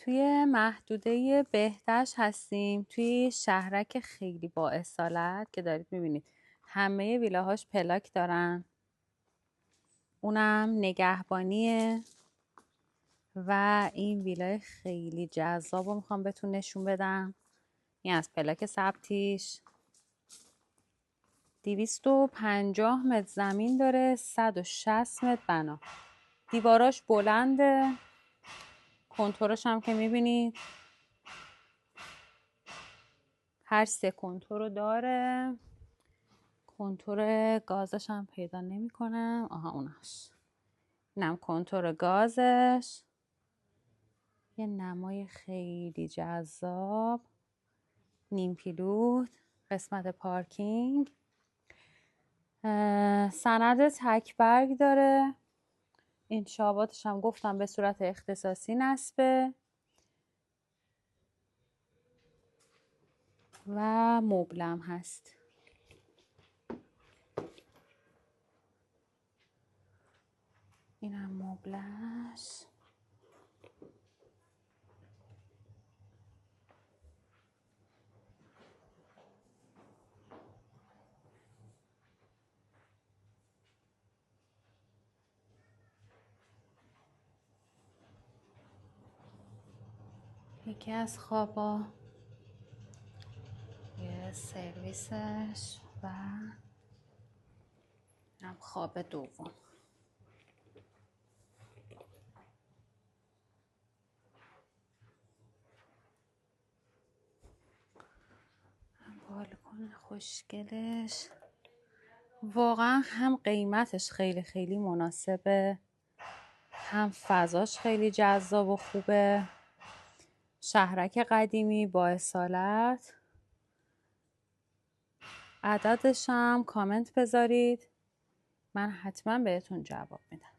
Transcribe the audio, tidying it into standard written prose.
توی محدوده بهداشت هستیم، توی شهرک خیلی با اصالت که دارید میبینید همه ویلاهاش پلاک دارن. اونم نگهبانیه و این ویلای خیلی جذاب رو میخوام بهتون نشون بدم. این از پلاک ثبتیش 250 متر زمین داره، 160 متر بنا. دیواراش بلنده، کنتورش هم که میبینید هر 3 کنتور رو داره. کنتور گازش هم پیدا نمی کنم. آها اوناش. اینم کنتور گازش. یه نمای خیلی جذاب. نیم پیلوت. قسمت پارکینگ. سند تک برگ داره. انشاباتش هم گفتم به صورت اختصاصی نصبه. و مبلم هست. اینم مبلش. یکی از خوابا، یه سرویسش و هم خواب دوم. بالکن خوشگلش واقعا هم قیمتش خیلی خیلی مناسبه، هم فضاش خیلی جذاب و خوبه. شهرک قدیمی با اصالت. عددش هم کامنت بذارید، من حتما بهتون جواب میدم.